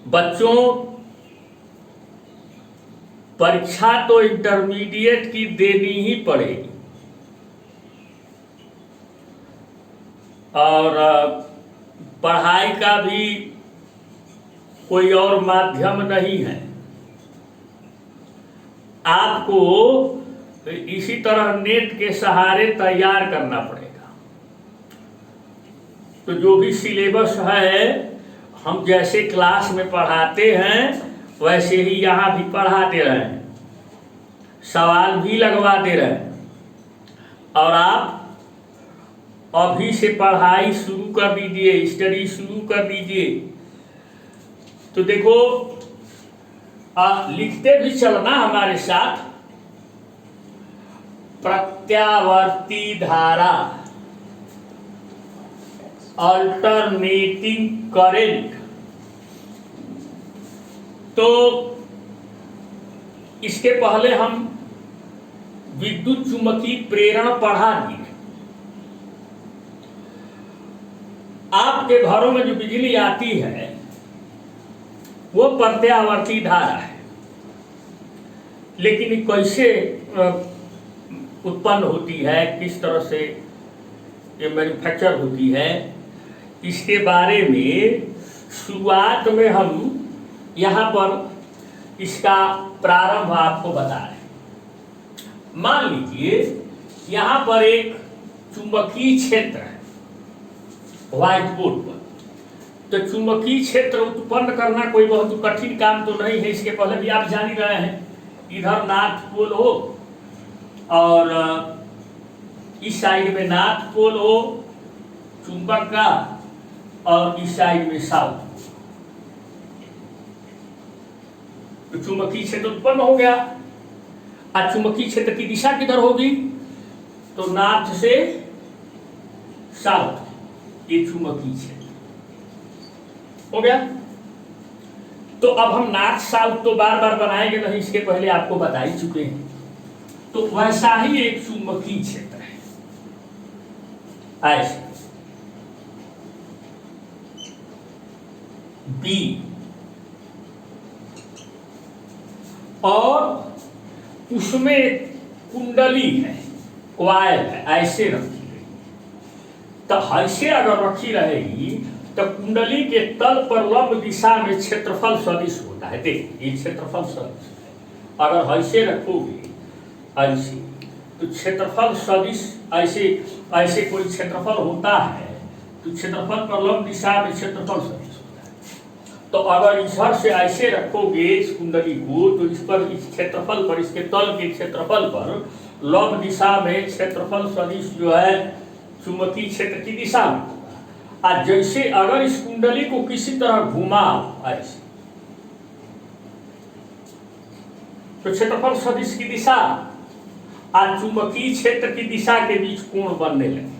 बच्चों, परीक्षा तो इंटरमीडिएट की देनी ही पड़ेगी और पढ़ाई का भी कोई और माध्यम नहीं है। आपको इसी तरह नेट के सहारे तैयार करना पड़ेगा। तो जो भी सिलेबस है, हम जैसे क्लास में पढ़ाते हैं वैसे ही यहाँ भी पढ़ाते रहें, सवाल भी लगवा दे रहे हैं और आप अभी से पढ़ाई शुरू कर दीजिए, स्टडी शुरू कर दीजिए। तो देखो, लिखते भी चलना हमारे साथ। प्रत्यावर्ती धारा, अल्टरनेटिंग करंट। तो इसके पहले हम विद्युत चुंबकीय प्रेरण पढ़ा दिए। आपके घरों में जो बिजली आती है वो प्रत्यावर्ती धारा है, लेकिन कैसे उत्पन्न होती है, किस तरह से ये मैन्युफैक्चर होती है, इसके बारे में शुरुआत में हम यहाँ पर इसका प्रारंभ आपको बता रहे हैं। मान लीजिए यहाँ पर एक चुंबकीय क्षेत्र है व्हाइट बोर्ड पर। तो चुंबकीय क्षेत्र उत्पन्न करना कोई बहुत कठिन काम तो नहीं है, इसके पहले भी आप जान ही रहे हैं। इधर नॉर्थ पोल हो और इस साइड में नॉर्थ पोल हो चुंबक का, और इस साइड में साउथ। तो चुंबकीय क्षेत्र उत्पन्न हो गया। आज चुंबकीय क्षेत्र की दिशा किधर होगी? तो नॉर्थ से साउथ, ये चुंबकीय क्षेत्र हो गया। तो अब हम नॉर्थ साउथ तो बार बार बनाएंगे नहीं, इसके पहले आपको बता ही चुके हैं। तो वैसा ही एक चुंबकीय क्षेत्र है, ऐसे बी, और उसमें कुंडली है, क्वाइल है, ऐसे रखी गई। तो ऐसे अगर रखी रहेगी तो कुंडली के तल पर लंब दिशा में क्षेत्रफल सदिश होता है। देखिए ये क्षेत्रफल सदिश है। अगर ऐसे रखोगे ऐसे, तो क्षेत्रफल सदिश ऐसे ऐसे कोई क्षेत्रफल होता है, तो क्षेत्रफल पर लंब दिशा में क्षेत्रफल सदिश होता है। तो अगर इधर से ऐसे रखोगे इस कुंडली को, तो इस पर, इस क्षेत्रफल पर, इसके तल के क्षेत्रफल पर लंब दिशा में क्षेत्रफल सदिश जो है चुंबकीय क्षेत्र की दिशा में। आज जैसे अगर इस कुंडली को किसी तरह घुमाओ ऐसे, तो क्षेत्रफल सदिश की दिशा आज चुंबकीय क्षेत्र की दिशा के बीच कोण बनने लगे।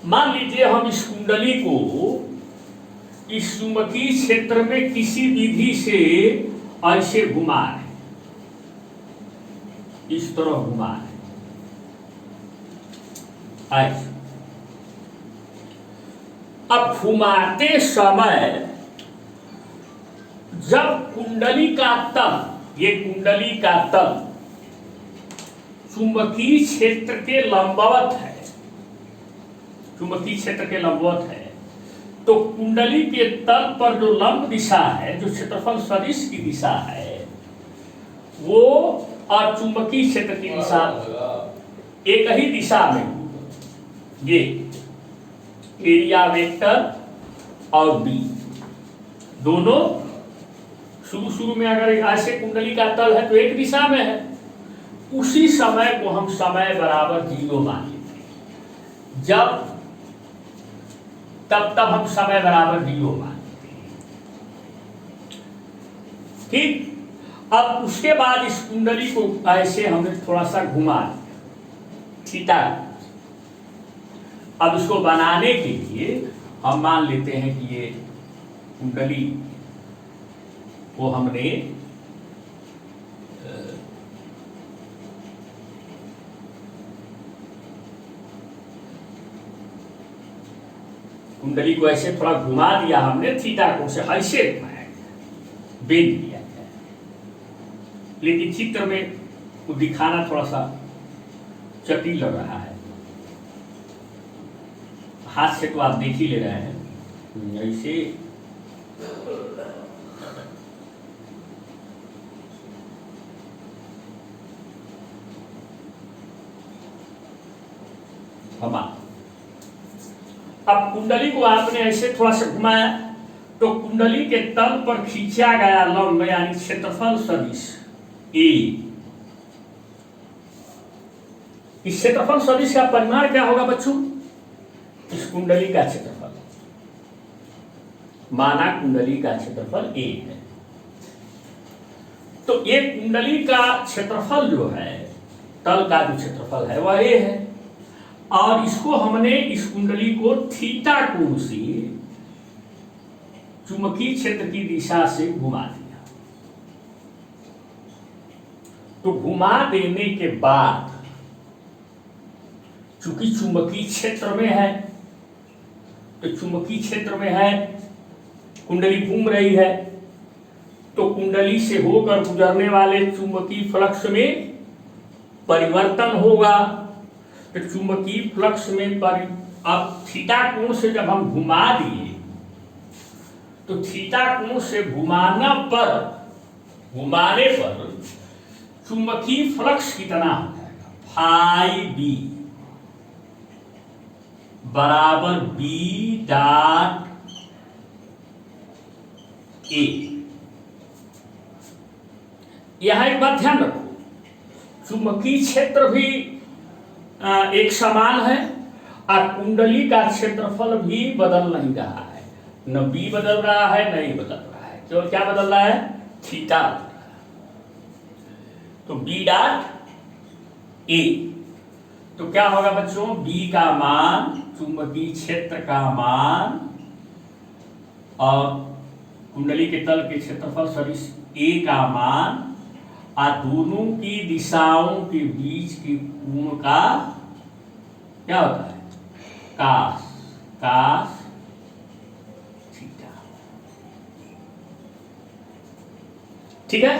मान लीजिए हम इस कुंडली को इस चुंबकीय क्षेत्र में किसी विधि से ऐसे घुमा रहे, इस तरह घुमा रहे ऐसे। अब घुमाते समय जब कुंडली का तल, ये कुंडली का तल चुंबकीय क्षेत्र के लंबवत है, चुंबकीय क्षेत्र के लंबवत है, तो कुंडली के तल पर जो लंब दिशा है, जो क्षेत्रफल सदिश की दिशा है, वो और चुंबकीय क्षेत्र की दिशा एक ही दिशा में, ये एरिया वेक्टर और बी दोनों शुरू में अगर ऐसे कुंडली का तल है तो एक दिशा में है, उसी समय को हम समय बराबर 0 मान लेते हैं। जब तब हम समय बराबर 0 मान लेते हैं। ठीक। अब उसके बाद इस कुंडली को ऐसे हमने थोड़ा सा घुमा थीटा। अब इसको बनाने के लिए हम मान लेते हैं कि ये कुंडली को हमने कुंडली को ऐसे थोड़ा घुमा दिया हमने, थीटा कोण से ऐसे घुमाया गया, बेंध दिया गया। लेकिन चित्र में वो दिखाना थोड़ा सा जटिल लग रहा है। हाथ से तो आप देख ही ले रहे हैं ऐसे। अब कुंडली को आपने ऐसे थोड़ा सा घुमाया तो कुंडली के तल पर खींचा गया लंब यानी क्षेत्रफल सदिश ए। इस क्षेत्रफल सदिश का परिमाण क्या होगा बच्चों? इस कुंडली का क्षेत्रफल, माना कुंडली का क्षेत्रफल ए है, तो ये कुंडली का क्षेत्रफल जो है, तल का जो क्षेत्रफल है वह ए है। और इसको हमने, इस कुंडली को थीटा कोण से चुंबकीय क्षेत्र की दिशा से घुमा दिया। तो घुमा देने के बाद चूंकि चुंबकीय क्षेत्र में है, तो चुंबकीय क्षेत्र में है, कुंडली घूम रही है, तो कुंडली से होकर गुजरने वाले चुंबकीय फ्लक्स में परिवर्तन होगा। तो चुंबकीय फ्लक्स में अब थीटा कोण से जब हम घुमा दिए तो थीटा कोण से घुमाने पर चुंबकीय फ्लक्स कितना हो जाएगा? फाई बी बराबर बी डॉट ए। यहां एक बात ध्यान रखो, चुंबकीय क्षेत्र भी एक समान है और कुंडली का क्षेत्रफल भी बदल नहीं रहा है, न बी बदल रहा है न ए बदल रहा है, केवल क्या बदल रहा है? थीटा। तो बी डॉट ए, तो क्या होगा बच्चों? बी का मान, चुंबकीय क्षेत्र का मान और कुंडली के तल के क्षेत्रफल सदिश ए का मान और दोनों की दिशाओं के बीच के कोण का क्या होता है? Cos theta. ठीक है।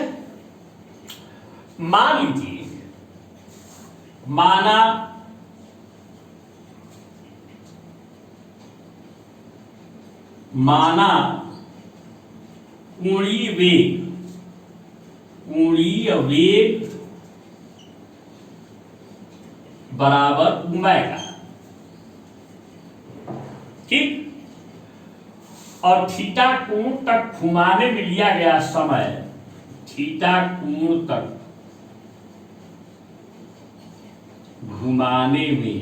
मान लीजिए, माना कोणीय वेग बराबर ओमेगा, ठीक। और थीटा कोण तक घुमाने में लिया गया समय, थीटा कोण तक घुमाने में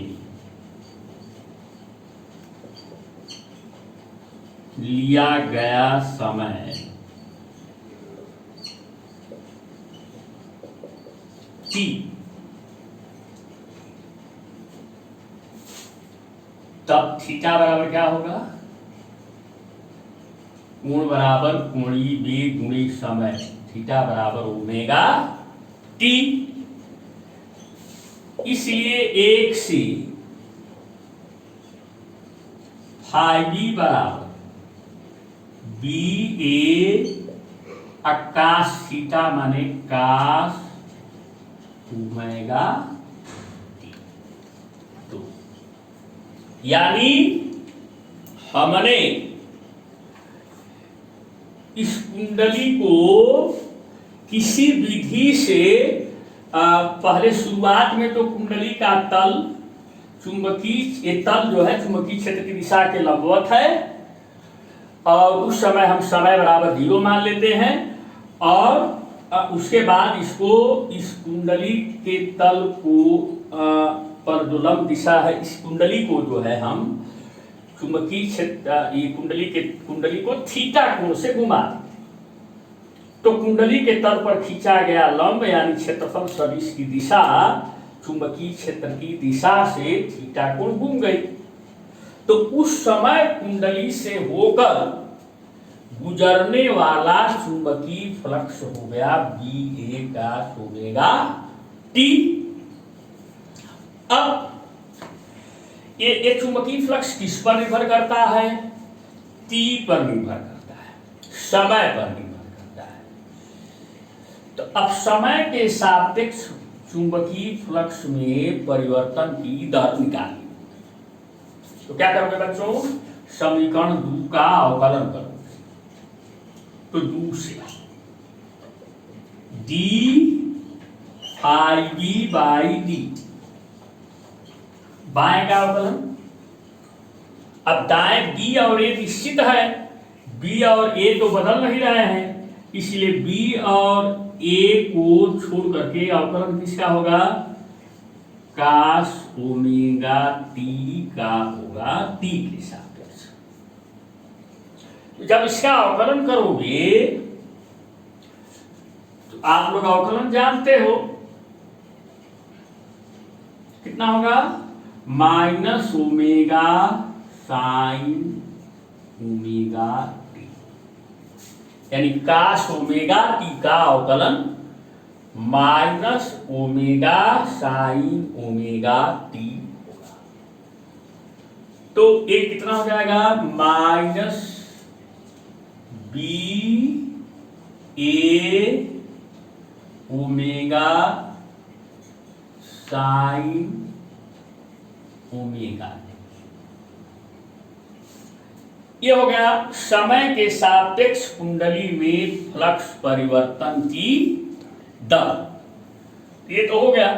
लिया गया समय t, तब थीटा बराबर क्या होगा? कोण बराबर कोणीय वेग गुणित समय, थीटा बराबर ओमेगा टी। इसलिए एक से फाई बी बराबर बी ए कास थीटा माने कास ओमेगा टी। तो यानी हमने इस कुंडली को किसी विधि से पहले शुरुआत में तो कुंडली का तल चुंबकीय तल जो है चुंबकीय क्षेत्र की दिशा के लंबवत है, और उस समय हम समय बराबर 0 मान लेते हैं, और उसके बाद इसको इस कुंडली के तल को पर जो लंब दिशा है, इस कुंडली को जो है हम चुंबकीय क्षेत्र ये कुंडली को थीटा कोण से घुमा, तो कुंडली के तल पर खींचा गया लंब यानी क्षेत्रफल सदिश की दिशा चुंबकीय क्षेत्र की दिशा से थीटा कोण घूम गई। तो उस समय कुंडली से होकर गुजरने वाला चुंबकीय फ्लक्स हो गया बी ए का ओमेगा टी। अब ये चुंबकीय फ्लक्स किस पर निर्भर करता है? टी पर निर्भर करता है, समय पर निर्भर करता है। तो अब समय के सापेक्ष चुंबकीय फ्लक्स में परिवर्तन की दर निकालिए। तो क्या करोगे बच्चों? समीकरण 2 का अवकलन करोगे। तो 2 से d phi B by d, बाएं का अवकलन। अब दाएं बी और ए निश्चित है, बी और ए तो बदल नहीं रहे हैं, इसलिए बी और ए को छोड़ करके अवकलन किसका होगा? कास ओमेगा टी का होगा टी के सापेक्ष। तो जब इसका अवकलन करोगे तो आप लोग अवकलन जानते हो, कितना होगा? Minus omega sine omega T, यानी कास ओमेगा टी का अवकलन minus omega sine omega T होगा। तो ये कितना हो जाएगा? Minus B A omega sine omega. ये हो गया समय के सापेक्ष कुंडली में फ्लक्स परिवर्तन की दर। ये तो हो गया।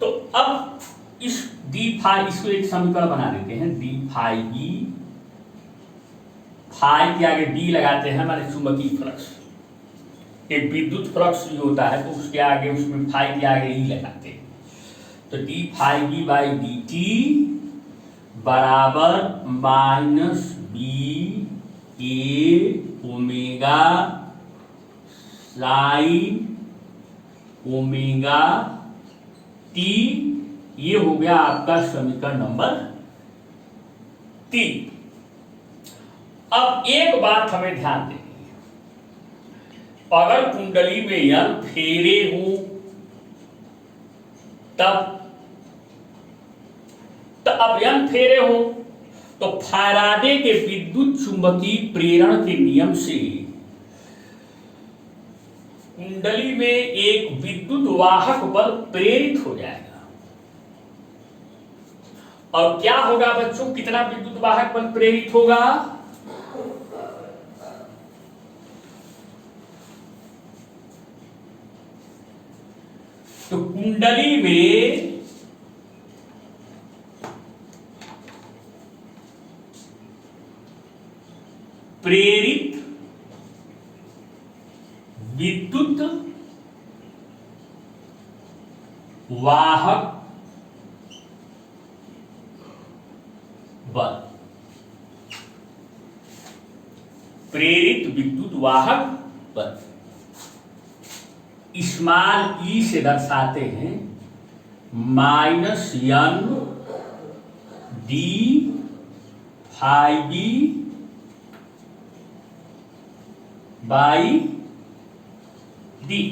तो अब इस डी फाई, इसको एक समीकरण बना देते हैं, डी फाई बी, फाई के आगे बी लगाते हैं हमारे चुंबकीय फ्लक्स। एक विद्युत फ्लक्स जो होता है तो उसके आगे, उसमें फाई के आगे ई लगाते हैं। तो d phi B by d t बराबर minus B A omega sine omega t. ये हो गया आपका समीकरण नंबर 3। अब एक बात हमें ध्यान देनी है, अगर कुंडली में यन फेरे हो तब अब यन फेरे हो तो फैराडे के विद्युत चुंबकीय प्रेरण के नियम से कुंडली में एक विद्युत वाहक बल प्रेरित हो जाएगा। और क्या होगा बच्चों? कितना विद्युत वाहक बल प्रेरित होगा? तो कुंडली में प्रेरित विद्युत वाहक बल, प्रेरित विद्युत वाहक बल स्मॉल ई से दर्शाते हैं minus N d phi B by d.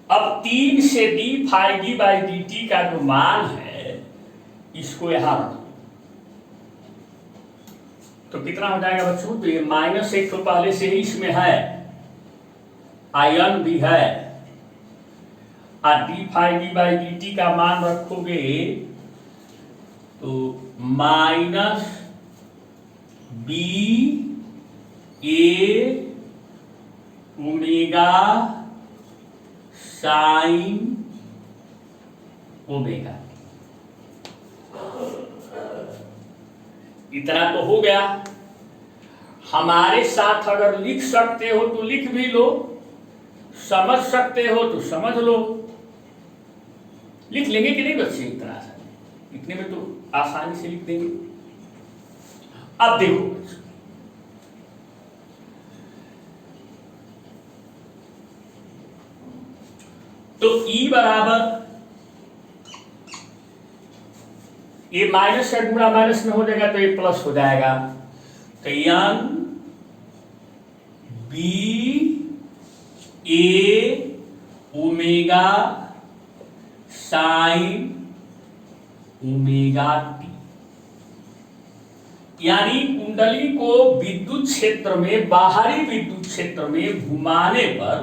अब 3 से d phi B by d t का जो मान है इसको यहां रखो। तो कितना हो जाएगा बच्चों? तो ये माइनस एक तो पहले से ही इसमें है, आयन भी है, और d phi B by d t का मान रखोगे तो minus B A omega sine omega. इतना तो हो गया। हमारे साथ अगर लिख सकते हो तो लिख भी लो, समझ सकते हो तो समझ लो। लिख लेंगे कि नहीं बच्चे? इतना आसान, इतने में तो आसानी से लिख देंगे। अब देखो बच्चों, तो E बराबर, ये माइनस से गुणा माइनस में हो जाएगा तो ये प्लस हो जाएगा। तो N B A omega sine omega T, यानी कुंडली को विद्युत क्षेत्र में, बाहरी विद्युत क्षेत्र में घुमाने पर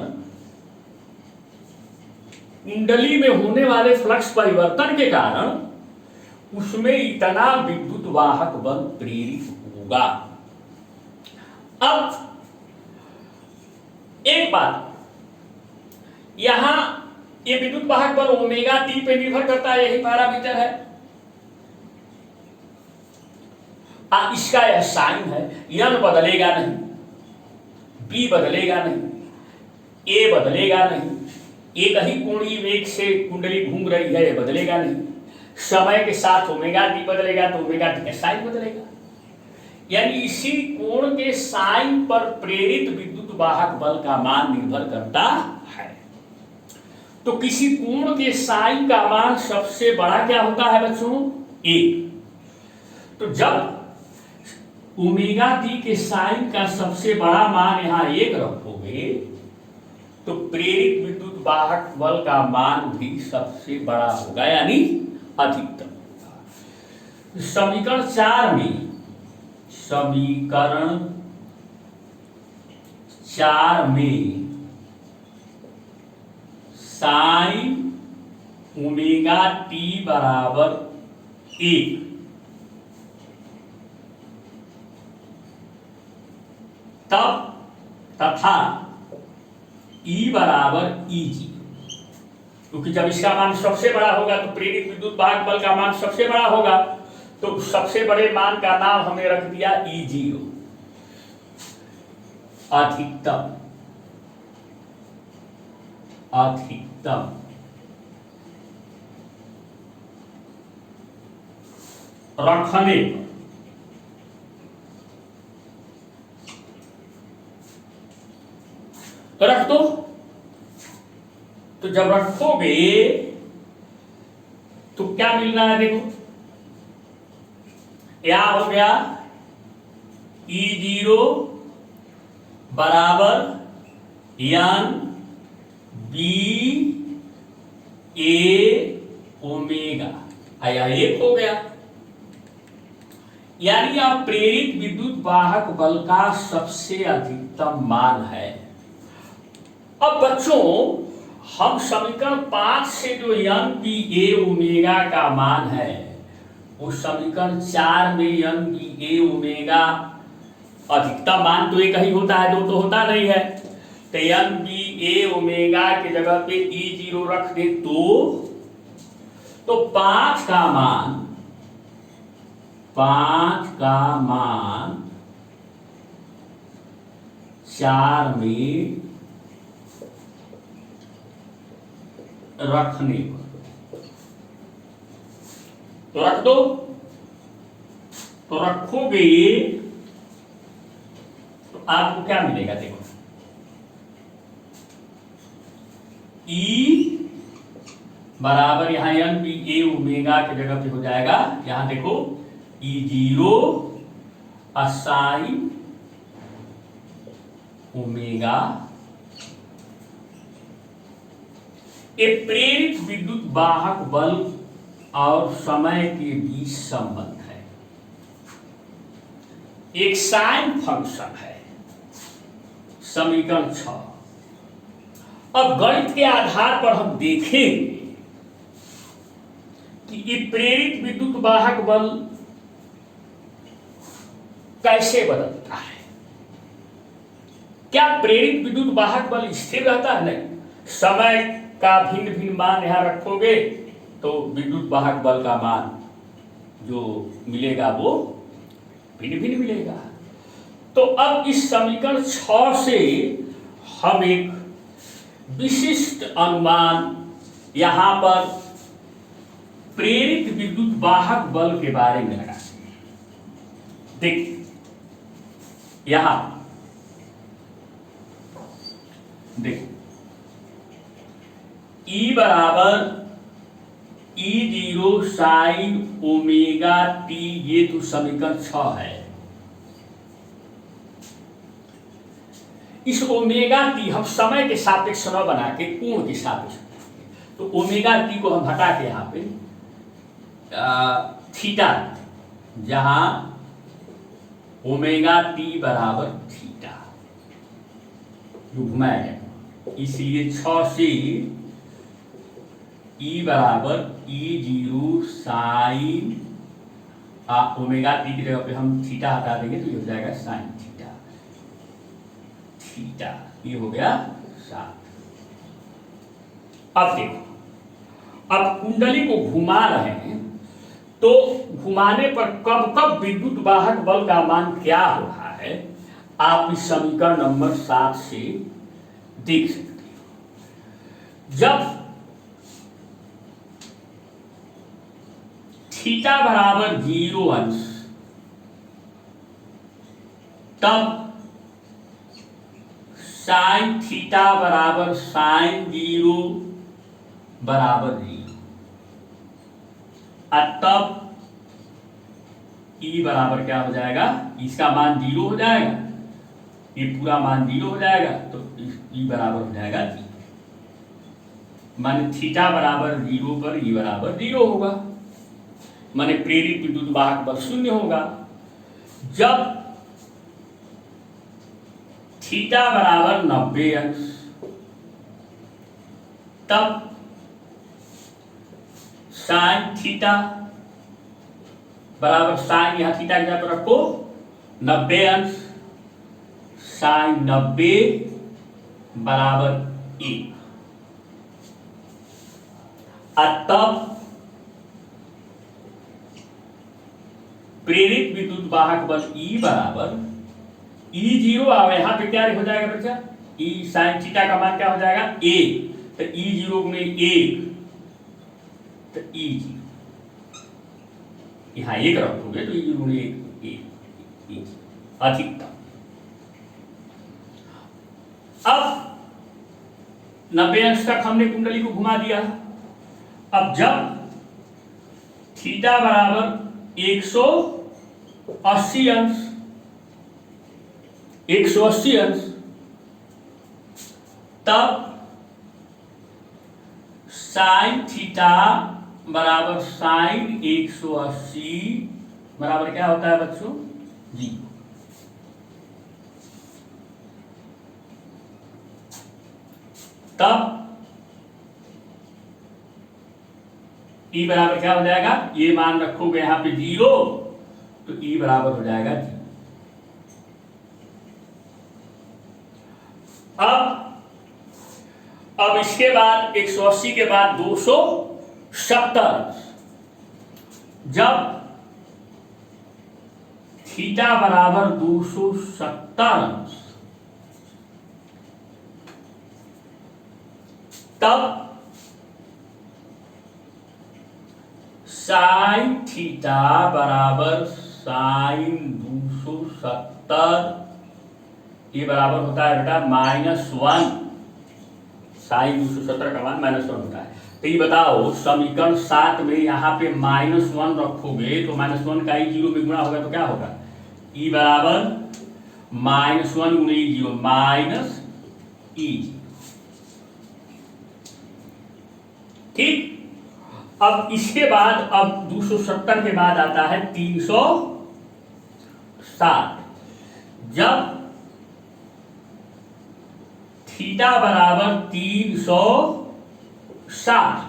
कुंडली में होने वाले फ्लक्स परिवर्तन के कारण उसमें इतना विद्युत वाहक बल प्रेरित होगा। अब एक बात, यहां ये विद्युत वाहक बल ओमेगा टी पे निर्भर करता है, यही पैरामीटर है। इसका यह साइन है, यन बदलेगा नहीं, बी बदलेगा नहीं, ए बदलेगा नहीं, एक ही कोणीय वेग से कुंडली घूम रही है, यह बदलेगा नहीं। समय के साथ ओमेगा टी बदलेगा तो ओमेगा टी का साइन बदलेगा, यानी इसी कोण के साइन पर प्रेरित विद्युत वाहक बल का मान निर्भर करता है। तो किसी कोण के साइन का मान सबसे बड़ा क्या होता है बच्चों? 1। तो जब ओमेगा टी के साइन का सबसे बड़ा मान यहां 1 रखोगे तो प्रेरित विद्युत वाहक बल का मान भी सबसे बड़ा होगा, यानी अधिकतम। समीकरण 4 में, समीकरण 4 में साइन ओमेगा टी बराबर 1 तब तथा ई बराबर Eg, क्योंकि जब इसका मान सबसे बड़ा होगा तो प्रेरित विद्युत वाहक बल का मान सबसे बड़ा होगा, तो सबसे बड़े मान का नाम हमने रख दिया E0, अधिकतम। अधिकतम रखने पर रख दो, तो जब रखोगे तो क्या मिलना है? देखो क्या हो गया, E0 बराबर यन बी ए ओमेगा, आया 1 हो गया, यानी आप प्रेरित विद्युत वाहक बल का सबसे अधिकतम मान है। अब बच्चों हम समीकरण 5 से जो यन बी ए ओमेगा का मान है, उस समीकरण 4 में यन बी ए ओमेगा अधिकतम मान तो एक ही होता है, दो तो होता नहीं है। तो यन बी ए ओमेगा के जगह पे E0 रख दे तो 5 का मान 4 में रखने पर, तो रख दो, तो रखोगे तो आपको क्या मिलेगा? देखो E बराबर यहां एन बी ए ओमेगा की जगह पे हो जाएगा, यहां देखो E0 असाइन ओमेगा। एक प्रेरित विद्युत वाहक बल और समय के बीच संबंध है, एक साइन फंक्शन है, समीकरण 6। अब गणित के आधार पर हम देखेंगे कि ये प्रेरित विद्युत वाहक बल कैसे बदलता है। क्या प्रेरित विद्युत वाहक बल स्थिर रहता है? नहीं, समय का भिन्न भिन्न मान यहां रखोगे तो विद्युत वाहक बल का मान जो मिलेगा वो भिन्न भिन्न मिलेगा। तो अब इस समीकरण 6 से हम एक विशिष्ट अनुमान यहां पर प्रेरित विद्युत वाहक बल के बारे में लगाते हैं। देखिए यहां देखो E बराबर E0 साइन ओमेगा टी, ये तो समीकरण 6 है। इस ओमेगा टी हम समय के सापेक्ष न बना के कोण के सापेक्ष, तो ओमेगा टी को हम हटा के यहां पे थीटा, जहां ओमेगा टी बराबर थीटा जो घुमाया गया, इसलिए 6 से ई बराबर E0 साइन ओमेगा टी की जगह पे हम थीटा हटा देंगे तो ये हो जाएगा साइन थीटा। थीटा ये हो गया 7। अब देखो, अब कुंडली को घुमा रहे हैं तो घुमाने पर कब कब विद्युत वाहक बल का मान क्या हो रहा है आप इस समीकरण नंबर 7 से देख सकते हो। जब थीटा बराबर 0 अंश, तब साइन थीटा बराबर साइन 0 बराबर 0, और तब ई बराबर क्या हो जाएगा, इसका मान 0 हो जाएगा, ये पूरा मान 0 हो जाएगा, तो ई बराबर हो जाएगा 0। माने थीटा बराबर 0 पर ई बराबर 0 होगा, माने प्रेरित विद्युत वाहक बल 0 होगा। जब थीटा बराबर 90 अंश, तब साइन थीटा बराबर साइन, यहां थीटा की जगह पर रखो 90 अंश, साइन 90 बराबर 1, और तब प्रेरित विद्युत वाहक बल E बराबर E0 आवे, यहां पे क्या हो जाएगा बच्चा, E साइन थीटा का मान क्या हो जाएगा 1, तो E0 गुणे 1, तो E0 यहां 1 रखोगे तो E0 गुणे 1 अधिकतम। अब 90 अंश तक हमने कुंडली को घुमा दिया। अब जब थीटा बराबर 180 अंश, 180 अंश, तब साइन थीटा बराबर साइन 180 बराबर क्या होता है बच्चों, 0। तब ई बराबर क्या हो जाएगा, ये मान रखोगे यहां पे 0, तो ई बराबर हो जाएगा 0। अब इसके बाद 180 के बाद 270, जब थीटा बराबर 270, तब साइन थीटा बराबर साइन 270, ये बराबर होता है बेटा -1, साइन 270 का मान -1 होता है। तो ये बताओ समीकरण 7 में यहाँ पे -1 रखोगे तो -1 का E0 में गुणा होगा तो क्या होगा, E बराबर -1 गुणे E0 माइनस E0। ठीक, अब इसके बाद अब 270 के बाद आता है 360, जब थीटा बराबर 360,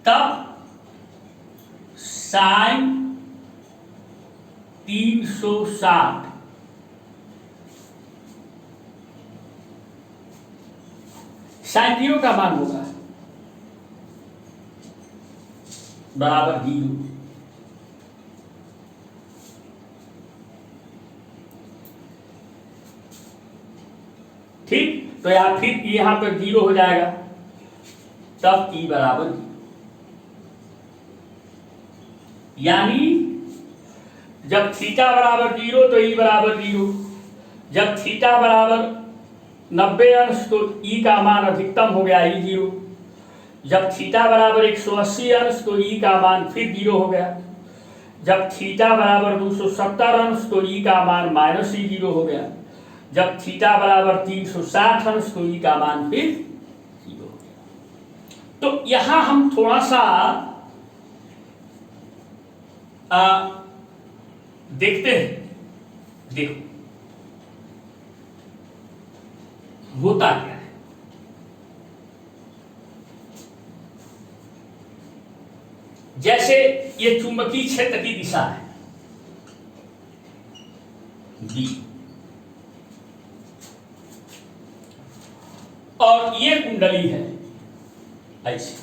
तब साइन 360 साइन 0 का मान होगा बराबर 0। ठीक, तो यहां फिर यहां पर 0 हो जाएगा, तब E बराबर 0, यानी जब थीटा बराबर 0 तो E बराबर 0, जब थीटा बराबर 90 अंश तो E का मान अधिकतम हो गया E0, जब थीटा बराबर 180 अंश तो E का मान फिर 0 हो गया, जब थीटा बराबर 270 अंश तो E का मान -E0 हो गया, जब थीटा बराबर 360 अंश तो E का मान फिर 0 हो गया। तो यहां हम थोड़ा सा देखते हैं। देखो होता क्या है। जैसे ये चुंबकीय क्षेत्र की दिशा है बी, और ये कुंडली है ऐसे।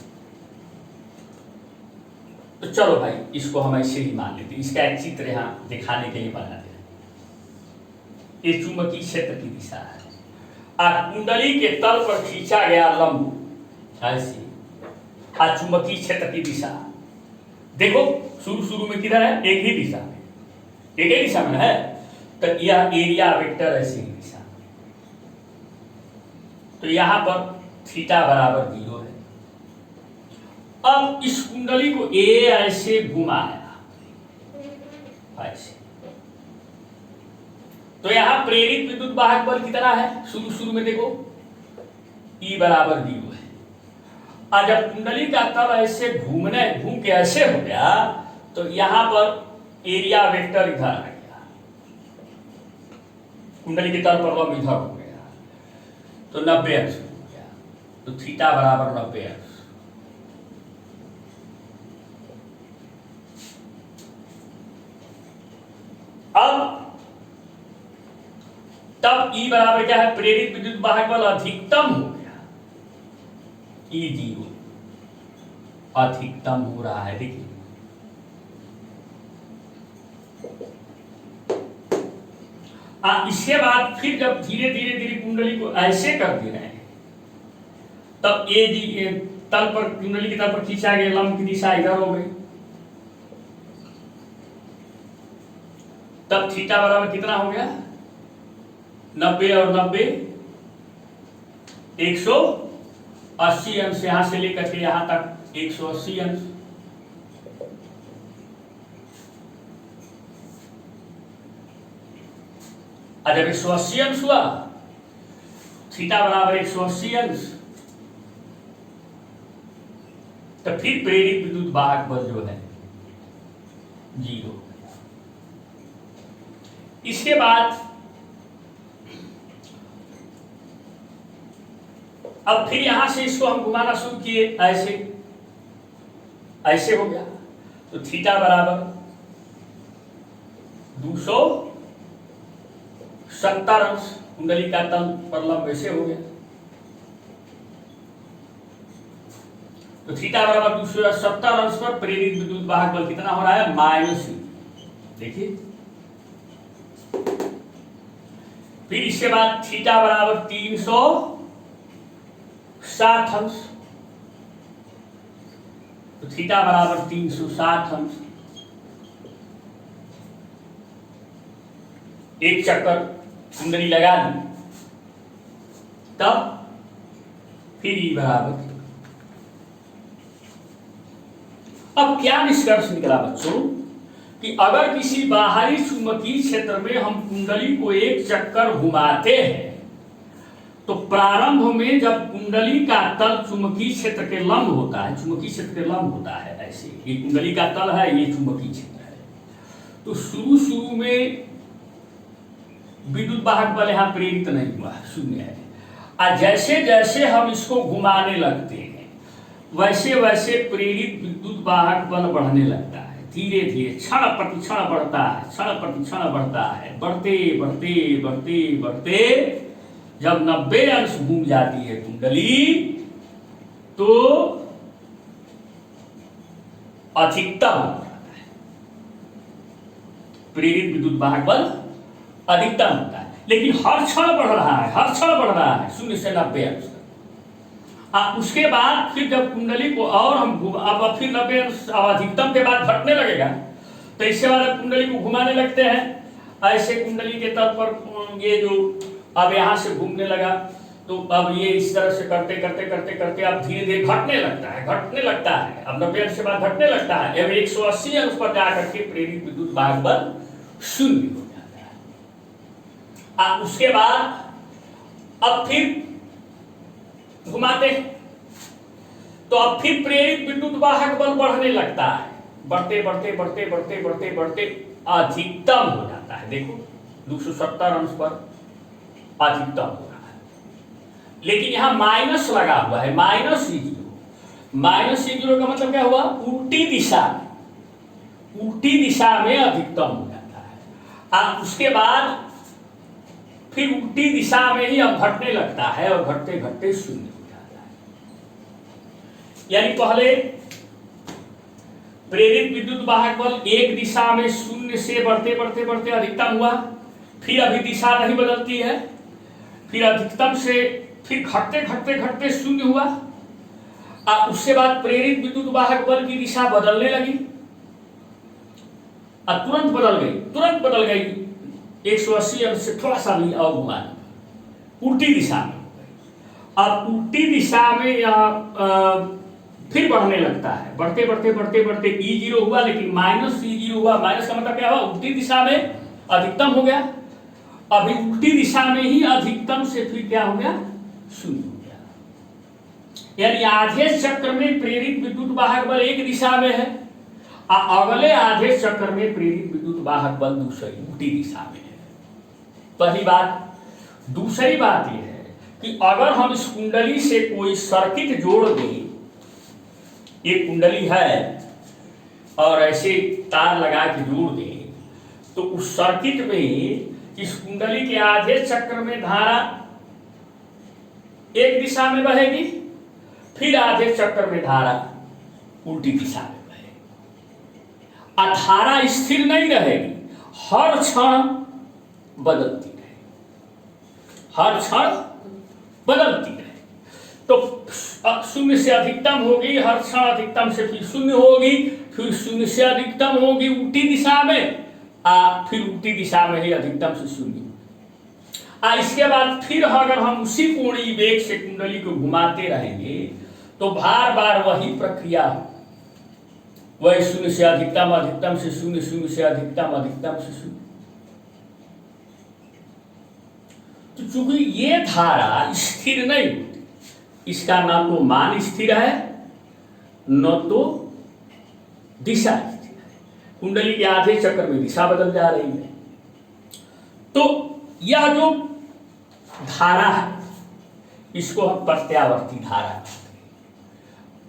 तो चलो भाई इसको हम ऐसे ही मान लेते हैं। इसका एक चित्र यहां दिखाने के लिए बनाते हैं। ये चुंबकीय क्षेत्र की दिशा है और कुंडली के तल पर खींचा गया लंब ऐसे। और चुंबकीय क्षेत्र की दिशा देखो शुरू में किधर है, एक ही दिशा में, एक ही दिशा में है। तो यह एरिया वेक्टर ऐसी दिशा। तो यहां पर थीटा बराबर 0 है। अब इस कुंडली को ए ऐसे घुमाया ऐसे। तो यहां प्रेरित विद्युत वाहक बल कितना है, शुरू में देखो E बराबर 0 है। और जब कुंडली का तल ऐसे घूम के ऐसे हो गया तो यहां पर एरिया वेक्टर इधर आ गया, कुंडली के तल पर लंब इधर हो गया तो 90 अंश हो गया। तो थीटा बराबर 90 अंश। अब तब E बराबर क्या है, प्रेरित विद्युत वाहक बल अधिकतम हो गया, E0 अधिकतम हो रहा है। देखिए इसके बाद फिर जब धीरे धीरे कुंडली को ऐसे कर दे रहे हैं तब ये तल पर कुंडली की तल पर खींचा गया लंब की दिशा इधर हो गई। तब थीटा बराबर कितना हो गया, 90 और 90 180 अंश। यहां से लेकर के यहां तक 180 अंश। जब 180 अंश हुआ, थीटा बराबर 180 अंश, तो फिर प्रेरित विद्युत वाहक बल जो है 0। इसके बाद अब फिर यहां से इसको हम घुमाना शुरू किए ऐसे, ऐसे हो गया। तो थीटा बराबर 270 अंश, कुंडली का तल पर लंब ऐसे हो गया। तो थीटा बराबर 270 अंश पर प्रेरित विद्युत वाहक बल कितना हो रहा है, -u। देखिए फिर इसके बाद थीटा बराबर 360 अंश। तो थीटा बराबर 360 अंश। एक चक्कर कुंडली लगा दी, तब फिर E बराबर। अब क्या निष्कर्ष निकला बच्चों कि अगर किसी बाहरी चुंबकीय क्षेत्र में हम कुंडली को एक चक्कर घुमाते हैं तो प्रारंभ में जब कुंडली का तल चुंबकीय क्षेत्र के लंब होता है, चुंबकीय क्षेत्र के लंब होता है ऐसे, ये कुंडली का तल है, ये चुंबकीय क्षेत्र है। तो शुरू में विद्युत वाहक बल यहां प्रेरित नहीं हुआ, 0 है। और जैसे जैसे हम इसको घुमाने लगते हैं वैसे वैसे प्रेरित विद्युत वाहक बल बढ़ने लगता है। धीरे धीरे क्षण प्रतिक्षण बढ़ता है, क्षण प्रतिक्षण बढ़ता है, बढ़ते बढ़ते बढ़ते बढ़ते जब 90 अंश घूम जाती है कुंडली तो अधिकतम हो जाता है, प्रेरित विद्युत वाहक बल अधिकतम होता है। लेकिन हर क्षण बढ़ रहा है, हर क्षण बढ़ रहा है 0 से 90 अंश तक। उसके बाद फिर जब कुंडली को और हम अब फिर 90 अंश अधिकतम के बाद घटने लगेगा तो इसके बाद कुंडली को घुमाने लगते हैं ऐसे। कुंडली के तल पर ये जो अब यहाँ से घूमने लगा तो अब ये इस तरह से करते करते करते करते अब धीरे धीरे घटने लगता है, घटने लगता है। अब 90 अंश के बाद घटने लगता है, अब 180 अंश पर जाकर के प्रेरित विद्युत वाहक बल 0 हो जाता है। उसके बाद अब फिर घुमाते हैं तो अब फिर प्रेरित विद्युत वाहक बल बढ़ने लगता है, बढ़ते बढ़ते बढ़ते बढ़ते बढ़ते बढ़ते अधिकतम हो जाता है। देखो 270 अंश पर अधिकतम हो रहा है, लेकिन यहां माइनस लगा हुआ है, माइनस C0। माइनस C0 का मतलब क्या हुआ? उल्टी दिशा, उल्टी दिशा में अधिकतम हो जाता है। अब उसके बाद फिर उल्टी दिशा में ही अब घटने लगता है और घटते घटते शून्य हो जाता है। यानी पहले प्रेरित विद्युत वाहक बल एक दिशा में शून्य से बढ़ते बढ़ते बढ़ते अधिकतम हुआ, फिर अभी दिशा नहीं बदलती है, फिर अधिकतम से फिर घटते घटते घटते शून्य हुआ, और उसके बाद प्रेरित विद्युत वाहक बल की दिशा बदलने लगी, और तुरंत बदल गई 180 अंश से थोड़ा सा भी और घुमा, उल्टी दिशा में। अब उल्टी दिशा में यह फिर बढ़ने लगता है, बढ़ते बढ़ते बढ़ते बढ़ते E0 हुआ, लेकिन माइनस C0 हुआ। माइनस का मतलब क्या हुआ? उल्टी दिशा में अधिकतम हो गया। अभी उल्टी दिशा में ही अधिकतम से फिर क्या हो गया? शून्य हो गया। यानी आधे चक्र में प्रेरित विद्युत वाहक बल एक दिशा में है, और अगले आधे चक्र में प्रेरित विद्युत वाहक बल दूसरी उल्टी दिशा में है। पहली बात। दूसरी बात यह है कि अगर हम इस कुंडली से कोई सर्किट जोड़ दें, एक कुंडली है और ऐसे तार लगा के जोड़ दें, तो उस सर्किट में इस कुंडली के आधे चक्र में धारा एक दिशा में बहेगी, फिर आधे चक्र में धारा उल्टी दिशा में बहेगी। धारा स्थिर नहीं रहेगी, हर क्षण बदलती रहेगी, हर क्षण बदलती रहेगी। तो शून्य से अधिकतम होगी, हर क्षण अधिकतम से फिर शून्य होगी, फिर शून्य से अधिकतम होगी उल्टी दिशा में, फिर उल्टी दिशा में ही अधिकतम से शून्य। इसके बाद फिर अगर हम उसी कोणीय वेग से कुंडली को घुमाते रहेंगे तो बार बार वही प्रक्रिया, वही शून्य से अधिकतम, अधिकतम से शून्य, शून्य से अधिकतम, अधिकतम से शून्य। तो चूंकि ये धारा स्थिर नहीं होती, इसका न तो मान स्थिर है न तो दिशा स्थिर है, कुंडली के आधे चक्र में दिशा बदल जा रही है। तो यह जो धारा है इसको हम प्रत्यावर्ती धारा कहते हैं।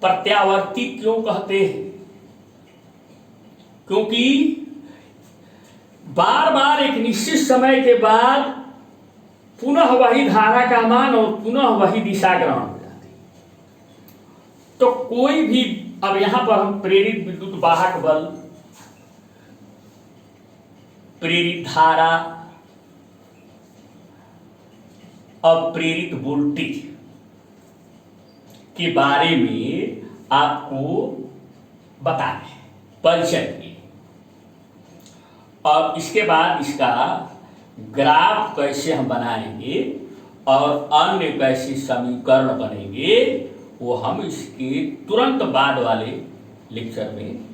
प्रत्यावर्ती क्यों कहते हैं? क्योंकि बार बार एक निश्चित समय के बाद पुनः वही धारा का मान और पुनः वही दिशा ग्रहण हो जाती है। तो कोई भी, अब यहां पर हम प्रेरित विद्युत वाहक बल, प्रेरित धारा, अब प्रेरित वोल्टेज के बारे में आपको बताएं, परिचय दिए। अब इसके बाद इसका ग्राफ कैसे हम बनाएंगे और अन्य कैसे समीकरण बनेंगे, वो हम इसके तुरंत बाद वाले लेक्चर में